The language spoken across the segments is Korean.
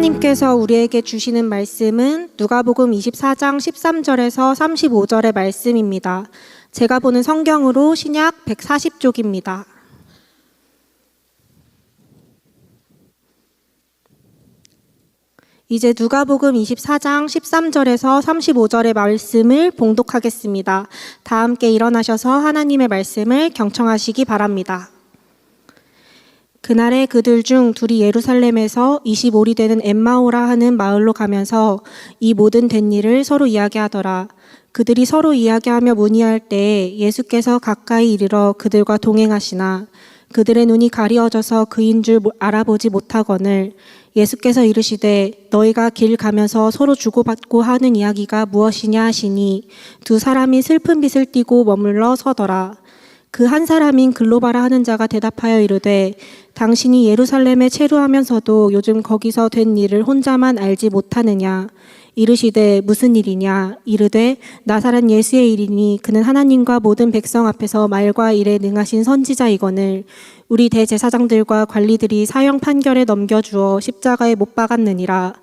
하나님께서 우리에게 주시는 말씀은 누가복음 24장 13절에서 35절의 말씀입니다. 제가 보는 성경으로 신약 140쪽입니다. 이제 누가복음 24장 13절에서 35절의 말씀을 봉독하겠습니다. 다 함께 일어나셔서 하나님의 말씀을 경청하시기 바랍니다. 그날에 그들 중 둘이 예루살렘에서 25리 되는 엠마오라 하는 마을로 가면서 이 모든 된 일을 서로 이야기하더라. 그들이 서로 이야기하며 문의할 때 예수께서 가까이 이르러 그들과 동행하시나 그들의 눈이 가리워져서 그인 줄 알아보지 못하거늘 예수께서 이르시되 너희가 길 가면서 서로 주고받고 하는 이야기가 무엇이냐 하시니 두 사람이 슬픈 빛을 띠고 머물러 서더라. 그 한 사람인 글로바라 하는 자가 대답하여 이르되 당신이 예루살렘에 체류하면서도 요즘 거기서 된 일을 혼자만 알지 못하느냐. 이르시되 무슨 일이냐. 이르되 나사렛 예수의 일이니 그는 하나님과 모든 백성 앞에서 말과 일에 능하신 선지자이거늘 우리 대제사장들과 관리들이 사형 판결에 넘겨주어 십자가에 못 박았느니라.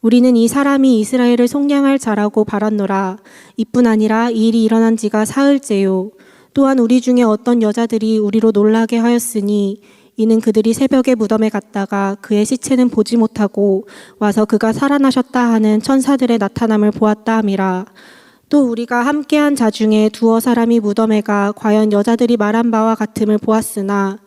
우리는 이 사람이 이스라엘을 속량할 자라고 바랐노라. 이뿐 아니라 이 일이 일어난 지가 사흘째요. 또한 우리 중에 어떤 여자들이 우리로 놀라게 하였으니 이는 그들이 새벽에 무덤에 갔다가 그의 시체는 보지 못하고 와서 그가 살아나셨다 하는 천사들의 나타남을 보았다 함이라. 또 우리가 함께한 자 중에 두어 사람이 무덤에 가 과연 여자들이 말한 바와 같음을 보았으나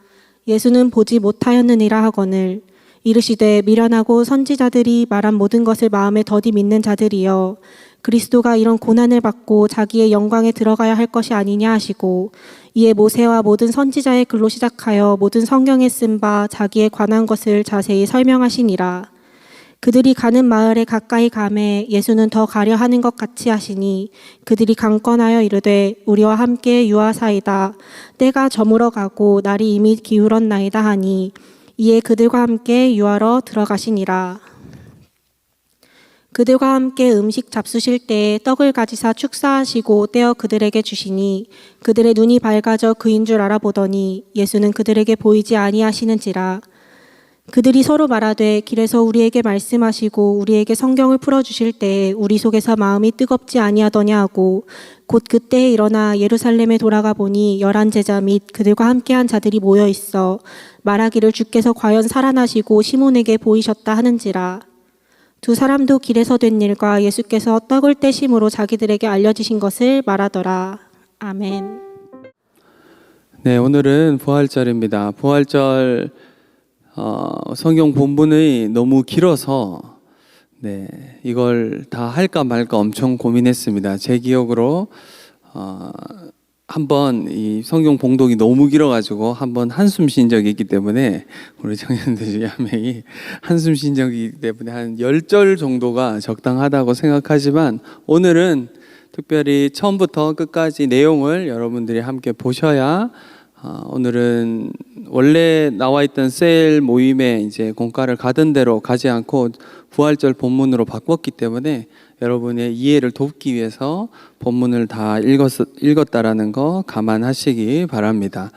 예수는 보지 못하였느니라 하거늘 이르시되 미련하고 선지자들이 말한 모든 것을 마음에 더디 믿는 자들이여 그리스도가 이런 고난을 받고 자기의 영광에 들어가야 할 것이 아니냐 하시고 이에 모세와 모든 선지자의 글로 시작하여 모든 성경에 쓴 바 자기에 관한 것을 자세히 설명하시니라. 그들이 가는 마을에 가까이 가매 예수는 더 가려 하는 것 같이 하시니 그들이 강권하여 이르되 우리와 함께 유하사이다. 때가 저물어 가고 날이 이미 기울었나이다 하니 이에 그들과 함께 유하러 들어가시니라. 그들과 함께 음식 잡수실 때에 떡을 가지사 축사하시고 떼어 그들에게 주시니 그들의 눈이 밝아져 그인 줄 알아보더니 예수는 그들에게 보이지 아니하시는지라. 그들이 서로 말하되 길에서 우리에게 말씀하시고 우리에게 성경을 풀어주실 때에 우리 속에서 마음이 뜨겁지 아니하더냐 하고 곧 그때에 일어나 예루살렘에 돌아가 보니 11 제자 및 그들과 함께한 자들이 모여 있어 말하기를 주께서 과연 살아나시고 시몬에게 보이셨다 하는지라. 두 사람도 길에서 된 일과 예수께서 떡을 떼심으로 자기들에게 알려주신 것을 말하더라. 아멘. 네, 오늘은 부활절입니다. 부활절 성경 본문이 너무 길어서 이걸 다 할까 말까 엄청 고민했습니다. 제 기억으로 한번 이 성경 봉독이 너무 길어가지고 한번 한숨 쉰 적이 있기 때문에 우리 청년들 중에 한 명이 한숨 쉰 적이 있기 때문에 한 10절 정도가 적당하다고 생각하지만 오늘은 특별히 처음부터 끝까지 내용을 여러분들이 함께 보셔야 오늘은 원래 나와 있던 셀 모임에 이제 공과를 가던 대로 가지 않고 부활절 본문으로 바꿨기 때문에 여러분의 이해를 돕기 위해서 본문을 다 읽었다라는 거 감안하시기 바랍니다.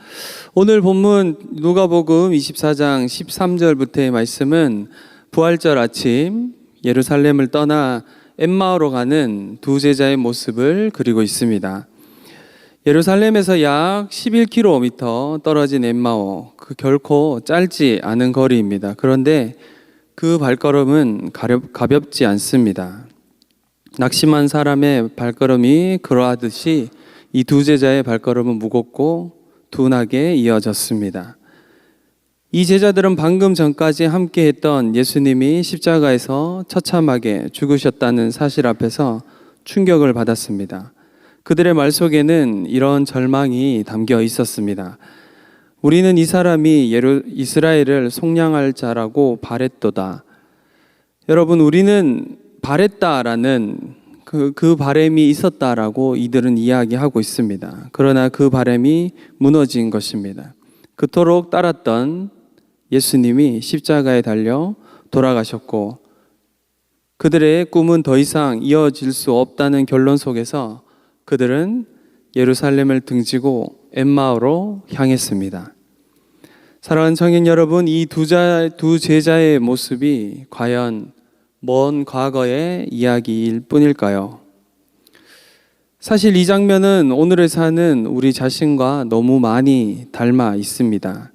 오늘 본문 누가복음 24장 13절부터의 말씀은 부활절 아침 예루살렘을 떠나 엠마오로 가는 두 제자의 모습을 그리고 있습니다. 예루살렘에서 약 11km 떨어진 엠마오, 그 결코 짧지 않은 거리입니다. 그런데 그 발걸음은 가볍지 않습니다. 낙심한 사람의 발걸음이 그러하듯이 이 두 제자의 발걸음은 무겁고 둔하게 이어졌습니다. 이 제자들은 방금 전까지 함께했던 예수님이 십자가에서 처참하게 죽으셨다는 사실 앞에서 충격을 받았습니다. 그들의 말 속에는 이런 절망이 담겨 있었습니다. 우리는 이 사람이 이스라엘을 속량할 자라고 바랬도다. 여러분, 우리는 바랬다라는 그 바람이 있었다라고 이들은 이야기하고 있습니다. 그러나 그 바람이 무너진 것입니다. 그토록 따랐던 예수님이 십자가에 달려 돌아가셨고 그들의 꿈은 더 이상 이어질 수 없다는 결론 속에서 그들은 예루살렘을 등지고 엠마오로 향했습니다. 사랑하는 청년 여러분, 이 두 제자의 모습이 과연 먼 과거의 이야기일 뿐일까요? 사실 이 장면은 오늘을 사는 우리 자신과 너무 많이 닮아 있습니다.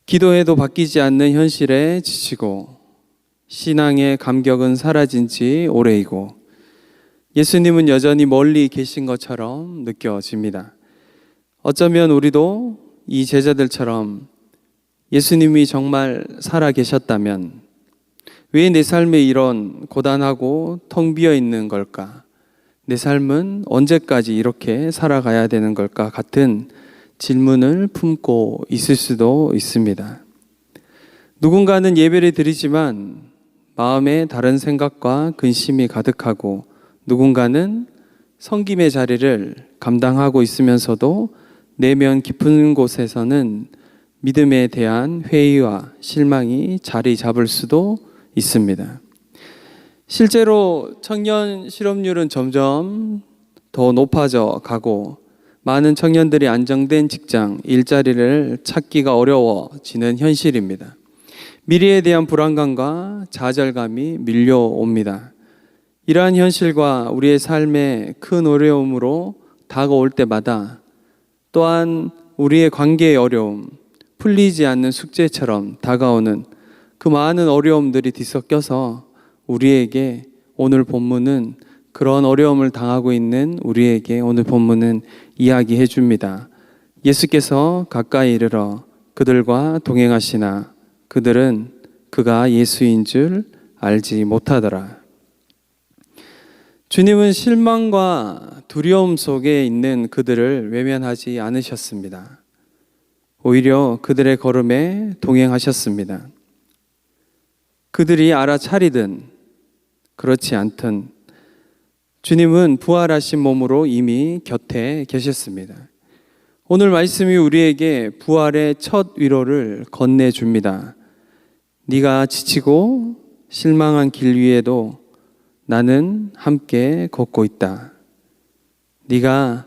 기도해도 바뀌지 않는 현실에 지치고 신앙의 감격은 사라진 지 오래이고 예수님은 여전히 멀리 계신 것처럼 느껴집니다. 어쩌면 우리도 이 제자들처럼 예수님이 정말 살아 계셨다면 왜 내 삶에 이런 고단하고 텅 비어 있는 걸까? 내 삶은 언제까지 이렇게 살아가야 되는 걸까? 같은 질문을 품고 있을 수도 있습니다. 누군가는 예배를 드리지만 마음에 다른 생각과 근심이 가득하고 누군가는 섬김의 자리를 감당하고 있으면서도 내면 깊은 곳에서는 믿음에 대한 회의와 실망이 자리 잡을 수도 있습니다. 실제로 청년 실업률은 점점 더 높아져 가고 많은 청년들이 안정된 직장, 일자리를 찾기가 어려워지는 현실입니다. 미래에 대한 불안감과 좌절감이 밀려옵니다. 이러한 현실과 우리의 삶의 큰 어려움으로 다가올 때마다 또한 우리의 관계의 어려움, 풀리지 않는 숙제처럼 다가오는 그 많은 어려움들이 뒤섞여서 우리에게 오늘 본문은 그런 어려움을 당하고 있는 우리에게 오늘 본문은 이야기해 줍니다. 예수께서 가까이 이르러 그들과 동행하시나 그들은 그가 예수인 줄 알지 못하더라. 주님은 실망과 두려움 속에 있는 그들을 외면하지 않으셨습니다. 오히려 그들의 걸음에 동행하셨습니다. 그들이 알아차리든 그렇지 않든 주님은 부활하신 몸으로 이미 곁에 계셨습니다. 오늘 말씀이 우리에게 부활의 첫 위로를 건네줍니다. 네가 지치고 실망한 길 위에도 나는 함께 걷고 있다. 네가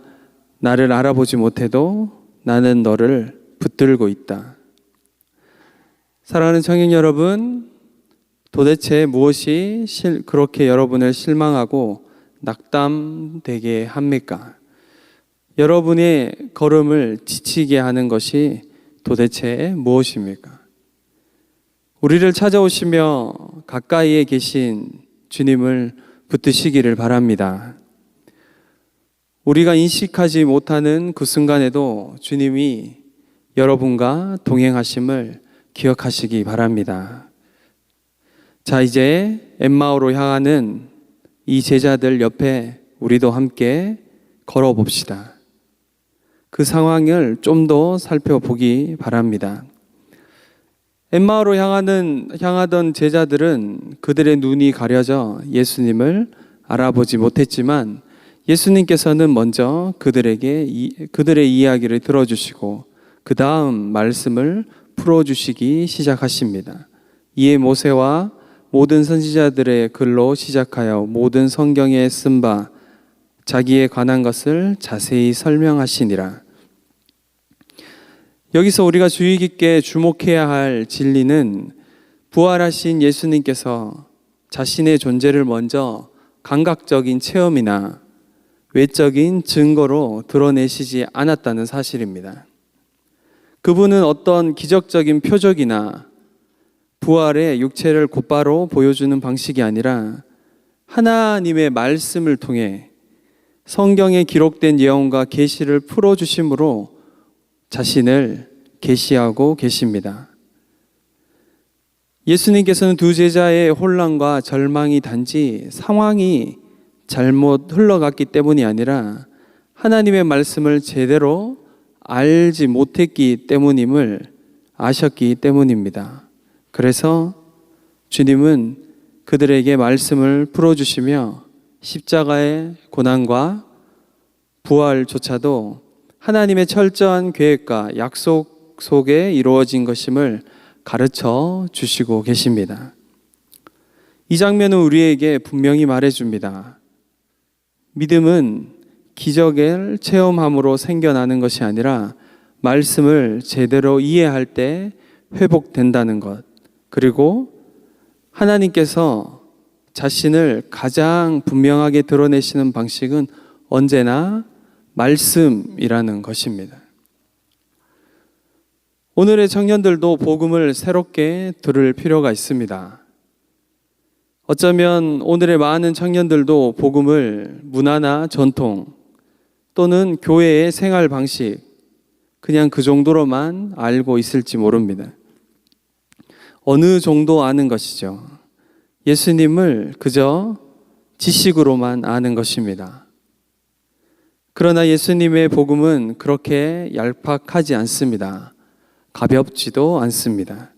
나를 알아보지 못해도 나는 너를 붙들고 있다. 사랑하는 청년 여러분, 도대체 무엇이 그렇게 여러분을 실망하고 낙담되게 합니까? 여러분의 걸음을 지치게 하는 것이 도대체 무엇입니까? 우리를 찾아오시며 가까이에 계신 주님을 붙드시기를 바랍니다. 우리가 인식하지 못하는 그 순간에도 주님이 여러분과 동행하심을 기억하시기 바랍니다. 자, 이제 엠마오로 향하는 이 제자들 옆에 우리도 함께 걸어봅시다. 그 상황을 좀 더 살펴보기 바랍니다. 엠마오로 향하던 제자들은 그들의 눈이 가려져 예수님을 알아보지 못했지만 예수님께서는 먼저 그들의 이야기를 들어주시고 그 다음 말씀을 풀어주시기 시작하십니다. 이에 모세와 모든 선지자들의 글로 시작하여 모든 성경에 쓴 바 자기에 관한 것을 자세히 설명하시니라. 여기서 우리가 주의 깊게 주목해야 할 진리는 부활하신 예수님께서 자신의 존재를 먼저 감각적인 체험이나 외적인 증거로 드러내시지 않았다는 사실입니다. 그분은 어떤 기적적인 표적이나 부활의 육체를 곧바로 보여주는 방식이 아니라 하나님의 말씀을 통해 성경에 기록된 예언과 계시를 풀어주심으로 자신을 계시하고 계십니다. 예수님께서는 두 제자의 혼란과 절망이 단지 상황이 잘못 흘러갔기 때문이 아니라 하나님의 말씀을 제대로 알지 못했기 때문임을 아셨기 때문입니다. 그래서 주님은 그들에게 말씀을 풀어주시며 십자가의 고난과 부활조차도 하나님의 철저한 계획과 약속 속에 이루어진 것임을 가르쳐 주시고 계십니다. 이 장면은 우리에게 분명히 말해줍니다. 믿음은 기적을 체험함으로 생겨나는 것이 아니라 말씀을 제대로 이해할 때 회복된다는 것, 그리고 하나님께서 자신을 가장 분명하게 드러내시는 방식은 언제나 말씀이라는 것입니다. 오늘의 청년들도 복음을 새롭게 들을 필요가 있습니다. 어쩌면 오늘의 많은 청년들도 복음을 문화나 전통 또는 교회의 생활 방식 그냥 그 정도로만 알고 있을지 모릅니다. 어느 정도 아는 것이죠. 예수님을 그저 지식으로만 아는 것입니다. 그러나 예수님의 복음은 그렇게 얄팍하지 않습니다. 가볍지도 않습니다.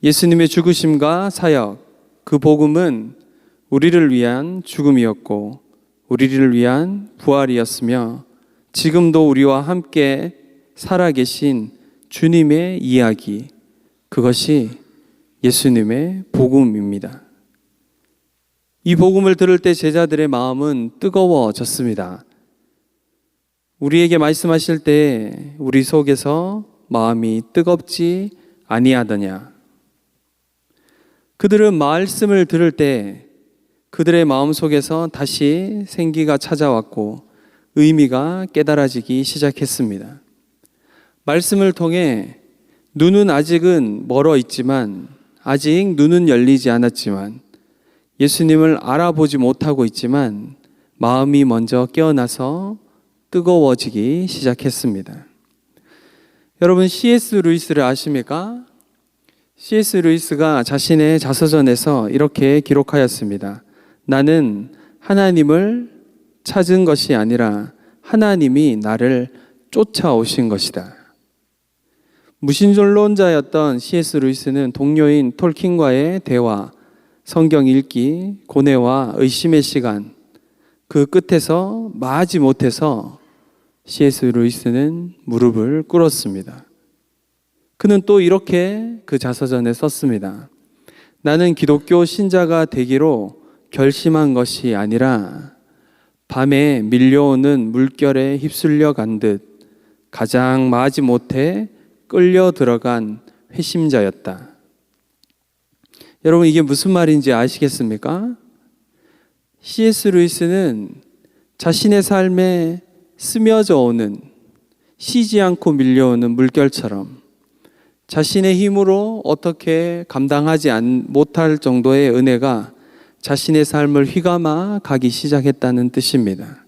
예수님의 죽으심과 사역, 그 복음은 우리를 위한 죽음이었고 우리를 위한 부활이었으며 지금도 우리와 함께 살아계신 주님의 이야기, 그것이 예수님의 복음입니다. 이 복음을 들을 때 제자들의 마음은 뜨거워졌습니다. 우리에게 말씀하실 때 우리 속에서 마음이 뜨겁지 아니하더냐. 그들은 말씀을 들을 때 그들의 마음 속에서 다시 생기가 찾아왔고 의미가 깨달아지기 시작했습니다. 말씀을 통해 눈은 아직은 멀어 있지만, 아직 눈은 열리지 않았지만, 예수님을 알아보지 못하고 있지만 마음이 먼저 깨어나서 뜨거워지기 시작했습니다. 여러분, C.S. 루이스를 아십니까? C.S. 루이스가 자신의 자서전에서 이렇게 기록하였습니다. 나는 하나님을 찾은 것이 아니라 하나님이 나를 쫓아오신 것이다. 무신론자였던 C.S. 루이스는 동료인 톨킨과의 대화, 성경 읽기, 고뇌와 의심의 시간, 그 끝에서 마지 못해서 C.S. 루이스는 무릎을 꿇었습니다. 그는 또 이렇게 그 자서전에 썼습니다. 나는 기독교 신자가 되기로 결심한 것이 아니라 밤에 밀려오는 물결에 휩쓸려 간 듯 가장 마지 못해 끌려 들어간 회심자였다. 여러분, 이게 무슨 말인지 아시겠습니까? C.S. 루이스는 자신의 삶에 스며져 오는, 쉬지 않고 밀려오는 물결처럼 자신의 힘으로 어떻게 감당하지 못할 정도의 은혜가 자신의 삶을 휘감아 가기 시작했다는 뜻입니다.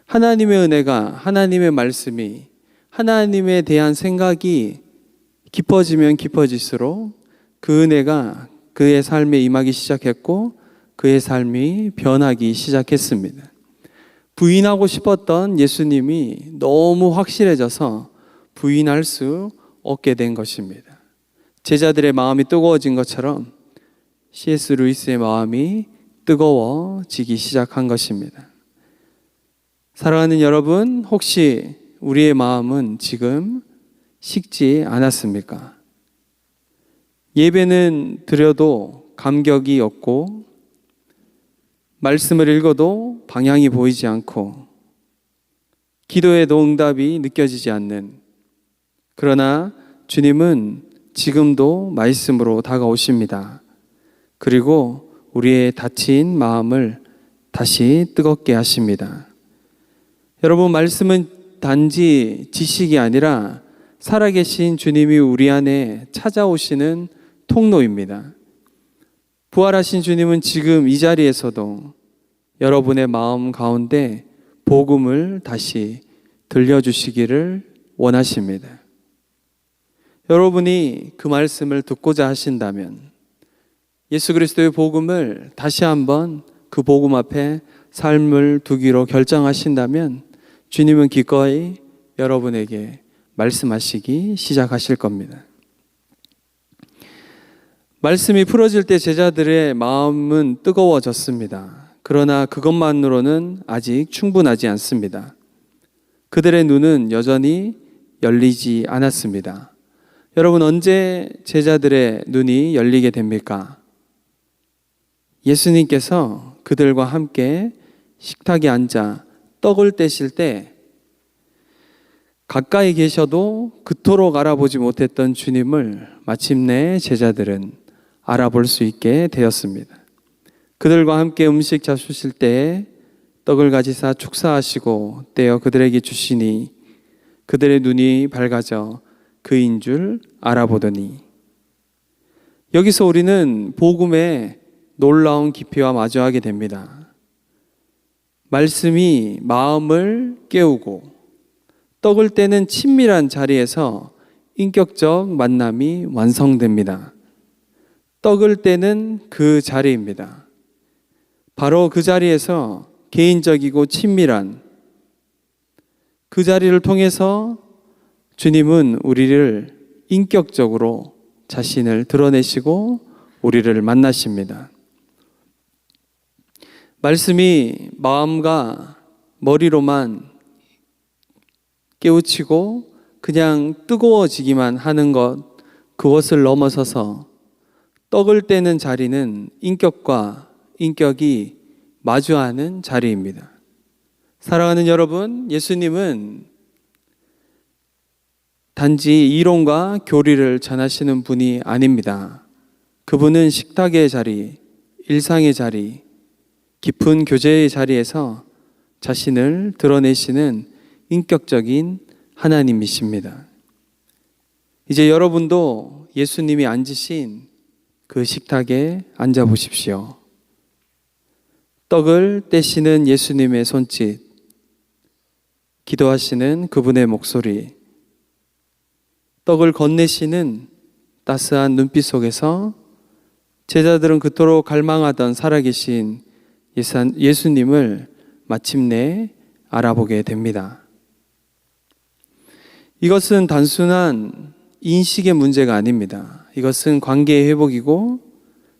하나님의 은혜가, 하나님의 말씀이, 하나님에 대한 생각이 깊어지면 깊어질수록 그 은혜가 그의 삶에 임하기 시작했고 그의 삶이 변하기 시작했습니다. 부인하고 싶었던 예수님이 너무 확실해져서 부인할 수 없게 된 것입니다. 제자들의 마음이 뜨거워진 것처럼 C.S. 루이스의 마음이 뜨거워지기 시작한 것입니다. 사랑하는 여러분, 혹시 우리의 마음은 지금 식지 않았습니까? 예배는 드려도 감격이 없고, 말씀을 읽어도 방향이 보이지 않고, 기도에도 응답이 느껴지지 않는, 그러나 주님은 지금도 말씀으로 다가오십니다. 그리고 우리의 다친 마음을 다시 뜨겁게 하십니다. 여러분, 말씀은 단지 지식이 아니라 살아계신 주님이 우리 안에 찾아오시는 통로입니다. 부활하신 주님은 지금 이 자리에서도 여러분의 마음 가운데 복음을 다시 들려주시기를 원하십니다. 여러분이 그 말씀을 듣고자 하신다면, 예수 그리스도의 복음을 다시 한번 그 복음 앞에 삶을 두기로 결정하신다면 주님은 기꺼이 여러분에게 말씀하시기 시작하실 겁니다. 말씀이 풀어질 때 제자들의 마음은 뜨거워졌습니다. 그러나 그것만으로는 아직 충분하지 않습니다. 그들의 눈은 여전히 열리지 않았습니다. 여러분, 언제 제자들의 눈이 열리게 됩니까? 예수님께서 그들과 함께 식탁에 앉아 떡을 떼실 때 가까이 계셔도 그토록 알아보지 못했던 주님을 마침내 제자들은 알아볼 수 있게 되었습니다. 그들과 함께 음식 잡수실 때에 떡을 가지사 축사하시고 떼어 그들에게 주시니 그들의 눈이 밝아져 그인 줄 알아보더니. 여기서 우리는 복음의 놀라운 깊이와 마주하게 됩니다. 말씀이 마음을 깨우고 떡을 떼는 친밀한 자리에서 인격적 만남이 완성됩니다. 떡을 떼는 그 자리입니다. 바로 그 자리에서 개인적이고 친밀한 그 자리를 통해서 주님은 우리를 인격적으로 자신을 드러내시고 우리를 만나십니다. 말씀이 마음과 머리로만 깨우치고 그냥 뜨거워지기만 하는 것, 그것을 넘어서서 떡을 떼는 자리는 인격과 인격이 마주하는 자리입니다. 사랑하는 여러분, 예수님은 단지 이론과 교리를 전하시는 분이 아닙니다. 그분은 식탁의 자리, 일상의 자리, 깊은 교제의 자리에서 자신을 드러내시는 인격적인 하나님이십니다. 이제 여러분도 예수님이 앉으신 그 식탁에 앉아 보십시오. 떡을 떼시는 예수님의 손짓, 기도하시는 그분의 목소리, 떡을 건네시는 따스한 눈빛 속에서 제자들은 그토록 갈망하던 살아계신 예수님을 마침내 알아보게 됩니다. 이것은 단순한 인식의 문제가 아닙니다. 이것은 관계의 회복이고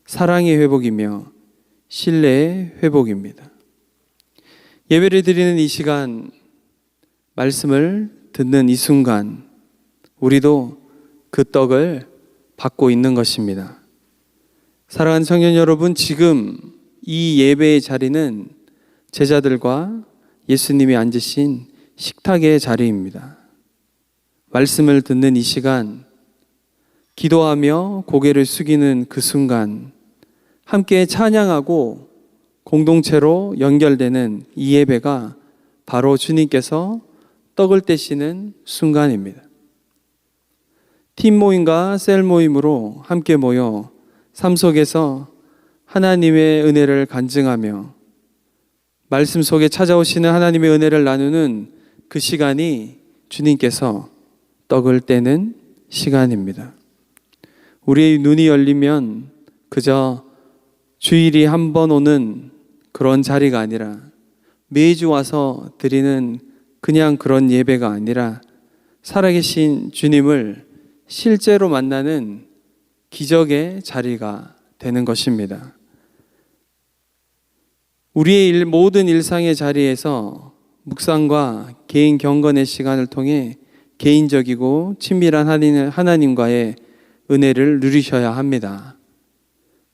사랑의 회복이며 신뢰의 회복입니다. 예배를 드리는 이 시간, 말씀을 듣는 이 순간, 우리도 그 떡을 받고 있는 것입니다. 사랑하는 청년 여러분, 지금 이 예배의 자리는 제자들과 예수님이 앉으신 식탁의 자리입니다. 말씀을 듣는 이 시간, 기도하며 고개를 숙이는 그 순간, 함께 찬양하고 공동체로 연결되는 이 예배가 바로 주님께서 떡을 떼시는 순간입니다. 팀 모임과 셀 모임으로 함께 모여 삶 속에서 하나님의 은혜를 간증하며 말씀 속에 찾아오시는 하나님의 은혜를 나누는 그 시간이 주님께서 떡을 떼는 시간입니다. 우리의 눈이 열리면 그저 주일이 한 번 오는 그런 자리가 아니라 매주 와서 드리는 그냥 그런 예배가 아니라 살아계신 주님을 실제로 만나는 기적의 자리가 되는 것입니다. 우리의 모든 일상의 자리에서 묵상과 개인 경건의 시간을 통해 개인적이고 친밀한 하나님과의 은혜를 누리셔야 합니다.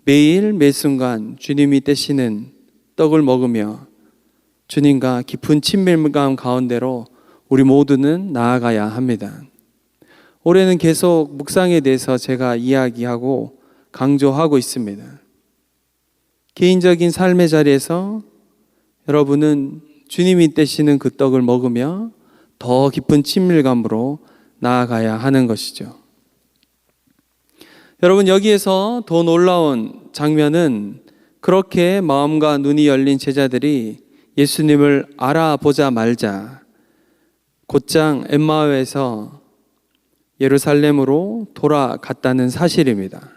매일 매순간 주님이 떼시는 떡을 먹으며 주님과 깊은 친밀감 가운데로 우리 모두는 나아가야 합니다. 올해는 계속 묵상에 대해서 제가 이야기하고 강조하고 있습니다. 개인적인 삶의 자리에서 여러분은 주님이 떼시는 그 떡을 먹으며 더 깊은 친밀감으로 나아가야 하는 것이죠. 여러분, 여기에서 더 놀라운 장면은 그렇게 마음과 눈이 열린 제자들이 예수님을 알아보자 말자 곧장 엠마오에서 예루살렘으로 돌아갔다는 사실입니다.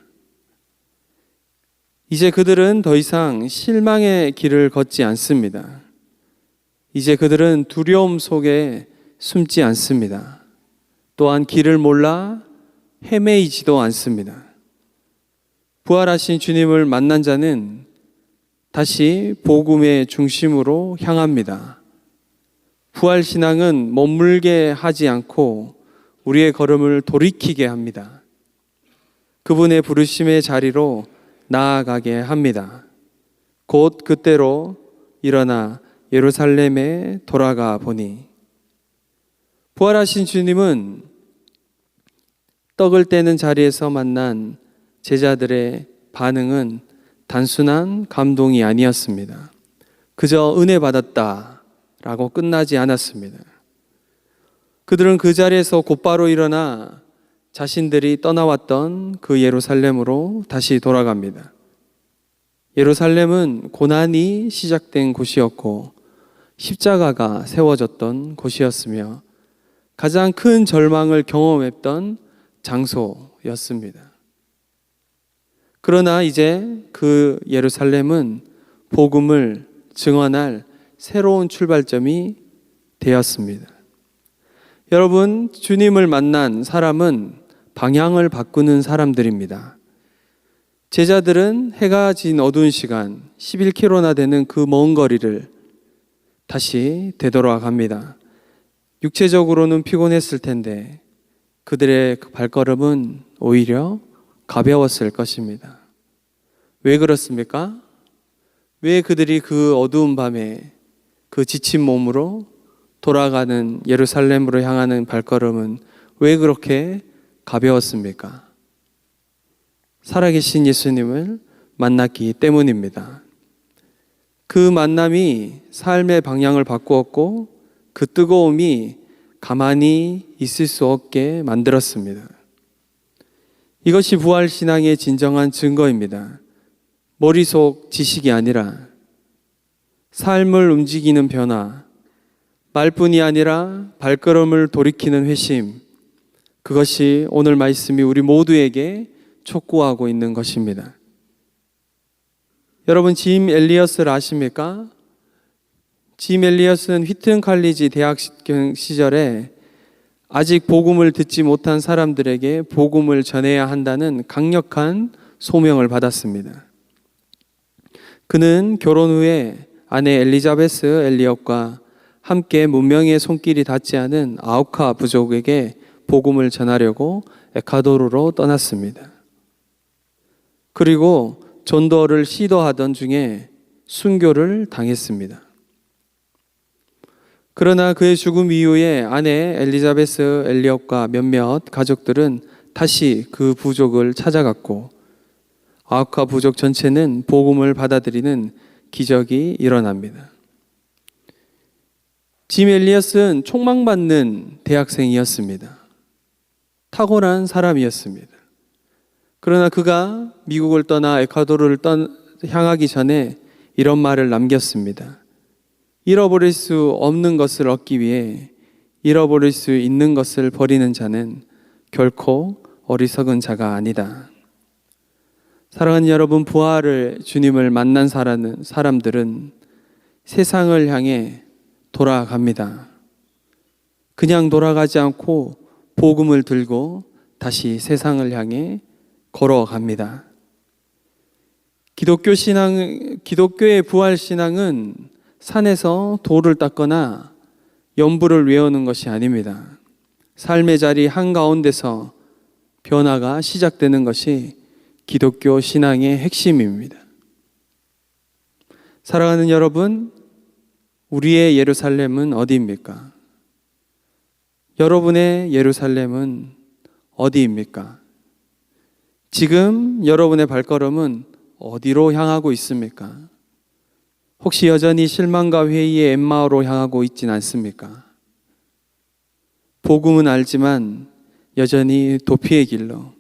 이제 그들은 더 이상 실망의 길을 걷지 않습니다. 이제 그들은 두려움 속에 숨지 않습니다. 또한 길을 몰라 헤매이지도 않습니다. 부활하신 주님을 만난 자는 다시 복음의 중심으로 향합니다. 부활신앙은 머물게 하지 않고 우리의 걸음을 돌이키게 합니다. 그분의 부르심의 자리로 나아가게 합니다. 곧 그때로 일어나 예루살렘에 돌아가 보니, 부활하신 주님은 떡을 떼는 자리에서 만난 제자들의 반응은 단순한 감동이 아니었습니다. 그저 은혜 받았다라고 끝나지 않았습니다. 그들은 그 자리에서 곧바로 일어나 자신들이 떠나왔던 그 예루살렘으로 다시 돌아갑니다. 예루살렘은 고난이 시작된 곳이었고 십자가가 세워졌던 곳이었으며 가장 큰 절망을 경험했던 장소였습니다. 그러나 이제 그 예루살렘은 복음을 증언할 새로운 출발점이 되었습니다. 여러분, 주님을 만난 사람은 방향을 바꾸는 사람들입니다. 제자들은 해가 진 어두운 시간 11km나 되는 그 먼 거리를 다시 되돌아갑니다. 육체적으로는 피곤했을 텐데 그들의 그 발걸음은 오히려 가벼웠을 것입니다. 왜 그렇습니까? 왜 그들이 그 어두운 밤에 그 지친 몸으로 돌아가는 예루살렘으로 향하는 발걸음은 왜 그렇게 가벼웠습니까? 살아계신 예수님을 만났기 때문입니다. 그 만남이 삶의 방향을 바꾸었고 그 뜨거움이 가만히 있을 수 없게 만들었습니다. 이것이 부활신앙의 진정한 증거입니다. 머릿속 지식이 아니라 삶을 움직이는 변화, 말뿐이 아니라 발걸음을 돌이키는 회심, 그것이 오늘 말씀이 우리 모두에게 촉구하고 있는 것입니다. 여러분, 짐 엘리어스를 아십니까? 짐 엘리어스는 휘튼 칼리지 대학 시절에 아직 복음을 듣지 못한 사람들에게 복음을 전해야 한다는 강력한 소명을 받았습니다. 그는 결혼 후에 아내 엘리자베스 엘리엇과 함께 문명의 손길이 닿지 않은 아우카 부족에게 복음을 전하려고 에콰도르로 떠났습니다. 그리고 전도를 시도하던 중에 순교를 당했습니다. 그러나 그의 죽음 이후에 아내 엘리자베스 엘리엇과 몇몇 가족들은 다시 그 부족을 찾아갔고 아우카 부족 전체는 복음을 받아들이는 기적이 일어납니다. 짐 엘리엇은 촉망받는 대학생이었습니다. 탁월한 사람이었습니다. 그러나 그가 미국을 떠나 에콰도르를 향하기 전에 이런 말을 남겼습니다. 잃어버릴 수 없는 것을 얻기 위해 잃어버릴 수 있는 것을 버리는 자는 결코 어리석은 자가 아니다. 사랑하는 여러분, 부활을 주님을 만난 사람들은 세상을 향해 돌아갑니다. 그냥 돌아가지 않고 복음을 들고 다시 세상을 향해 걸어갑니다. 기독교의 부활 신앙은 산에서 돌을 닦거나 연부를 외우는 것이 아닙니다. 삶의 자리 한가운데서 변화가 시작되는 것이 기독교 신앙의 핵심입니다. 사랑하는 여러분, 우리의 예루살렘은 어디입니까? 여러분의 예루살렘은 어디입니까? 지금 여러분의 발걸음은 어디로 향하고 있습니까? 혹시 여전히 실망과 회의의 엠마오로 향하고 있진 않습니까? 복음은 알지만 여전히 도피의 길로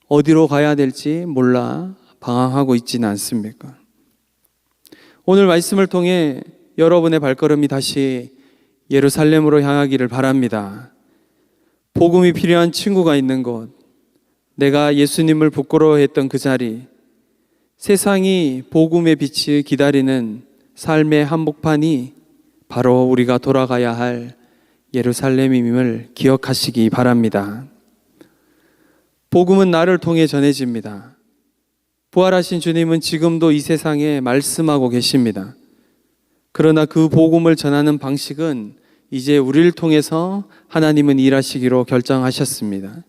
어디로 가야 될지 몰라 방황하고 있지는 않습니까? 오늘 말씀을 통해 여러분의 발걸음이 다시 예루살렘으로 향하기를 바랍니다. 복음이 필요한 친구가 있는 곳, 내가 예수님을 부끄러워했던 그 자리, 세상이 복음의 빛을 기다리는 삶의 한복판이 바로 우리가 돌아가야 할 예루살렘임을 기억하시기 바랍니다. 복음은 나를 통해 전해집니다. 부활하신 주님은 지금도 이 세상에 말씀하고 계십니다. 그러나 그 복음을 전하는 방식은 이제 우리를 통해서 하나님은 일하시기로 결정하셨습니다.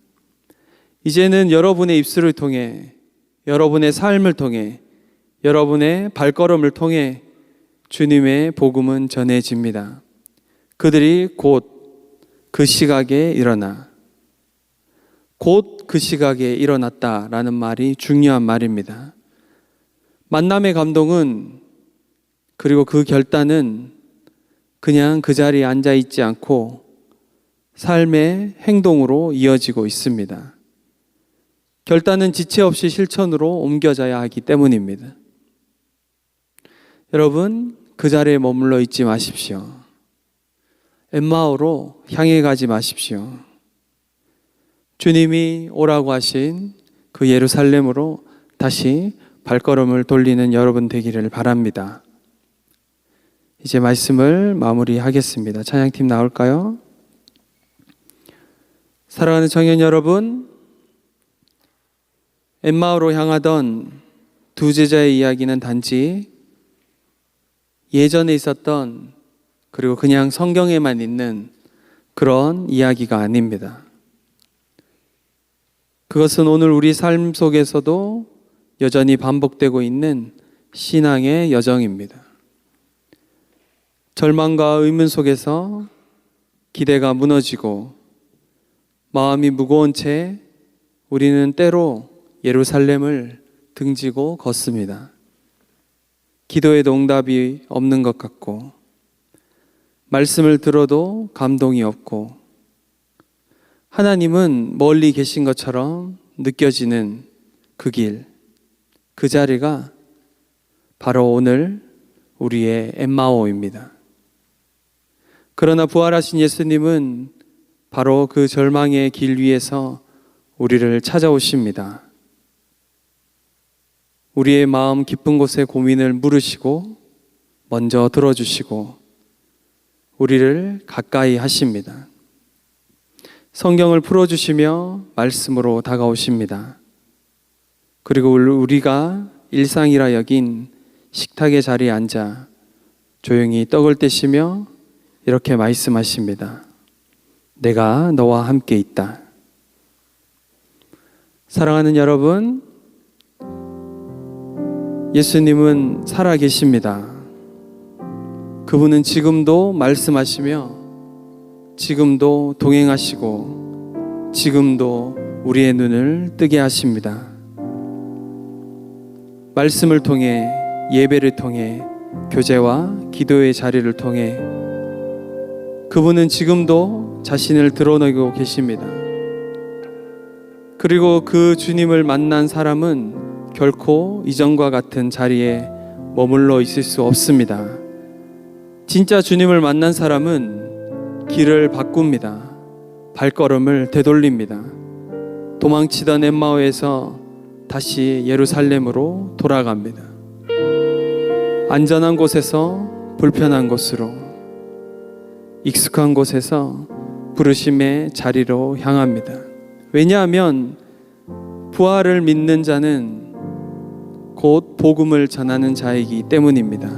이제는 여러분의 입술을 통해, 여러분의 삶을 통해, 여러분의 발걸음을 통해 주님의 복음은 전해집니다. 그들이 곧 그 시각에 일어나, 곧 그 시각에 일어났다라는 말이 중요한 말입니다. 만남의 감동은, 그리고 그 결단은 그냥 그 자리에 앉아 있지 않고 삶의 행동으로 이어지고 있습니다. 결단은 지체 없이 실천으로 옮겨져야 하기 때문입니다. 여러분, 그 자리에 머물러 있지 마십시오. 엠마오로 향해 가지 마십시오. 주님이 오라고 하신 그 예루살렘으로 다시 발걸음을 돌리는 여러분 되기를 바랍니다. 이제 말씀을 마무리하겠습니다. 찬양팀 나올까요? 사랑하는 청년 여러분, 엠마오로 향하던 두 제자의 이야기는 단지 예전에 있었던, 그리고 그냥 성경에만 있는 그런 이야기가 아닙니다. 그것은 오늘 우리 삶 속에서도 여전히 반복되고 있는 신앙의 여정입니다. 절망과 의문 속에서 기대가 무너지고 마음이 무거운 채 우리는 때로 예루살렘을 등지고 걷습니다. 기도에도 응답이 없는 것 같고, 말씀을 들어도 감동이 없고, 하나님은 멀리 계신 것처럼 느껴지는 그 길, 그 자리가 바로 오늘 우리의 엠마오입니다. 그러나 부활하신 예수님은 바로 그 절망의 길 위에서 우리를 찾아오십니다. 우리의 마음 깊은 곳의 고민을 물으시고 먼저 들어주시고 우리를 가까이 하십니다. 성경을 풀어주시며 말씀으로 다가오십니다. 그리고 우리가 일상이라 여긴 식탁의 자리에 앉아 조용히 떡을 떼시며 이렇게 말씀하십니다. 내가 너와 함께 있다. 사랑하는 여러분, 예수님은 살아계십니다. 그분은 지금도 말씀하시며 지금도 동행하시고 지금도 우리의 눈을 뜨게 하십니다. 말씀을 통해, 예배를 통해, 교제와 기도의 자리를 통해 그분은 지금도 자신을 드러내고 계십니다. 그리고 그 주님을 만난 사람은 결코 이전과 같은 자리에 머물러 있을 수 없습니다. 진짜 주님을 만난 사람은 길을 바꿉니다. 발걸음을 되돌립니다. 도망치던 엠마오에서 다시 예루살렘으로 돌아갑니다. 안전한 곳에서 불편한 곳으로, 익숙한 곳에서 부르심의 자리로 향합니다. 왜냐하면 부활을 믿는 자는 곧 복음을 전하는 자이기 때문입니다.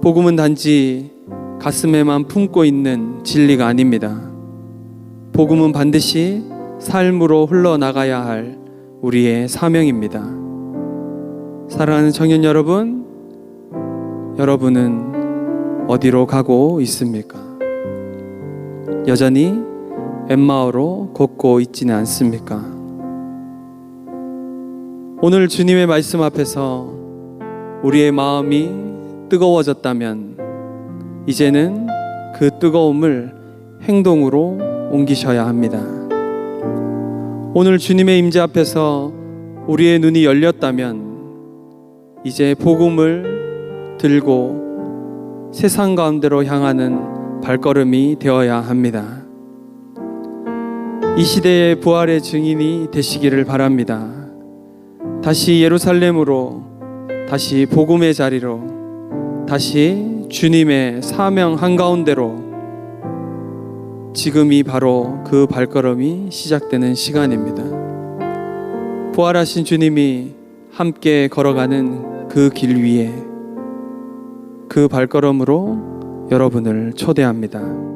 복음은 단지 가슴에만 품고 있는 진리가 아닙니다. 복음은 반드시 삶으로 흘러나가야 할 우리의 사명입니다. 사랑하는 청년 여러분, 여러분은 어디로 가고 있습니까? 여전히 엠마오로 걷고 있지는 않습니까? 오늘 주님의 말씀 앞에서 우리의 마음이 뜨거워졌다면 이제는 그 뜨거움을 행동으로 옮기셔야 합니다. 오늘 주님의 임재 앞에서 우리의 눈이 열렸다면 이제 복음을 들고 세상 가운데로 향하는 발걸음이 되어야 합니다. 이 시대의 부활의 증인이 되시기를 바랍니다. 다시 예루살렘으로, 다시 복음의 자리로, 다시 주님의 사명 한가운데로, 지금이 바로 그 발걸음이 시작되는 시간입니다. 부활하신 주님이 함께 걸어가는 그 길 위에 그 발걸음으로 여러분을 초대합니다.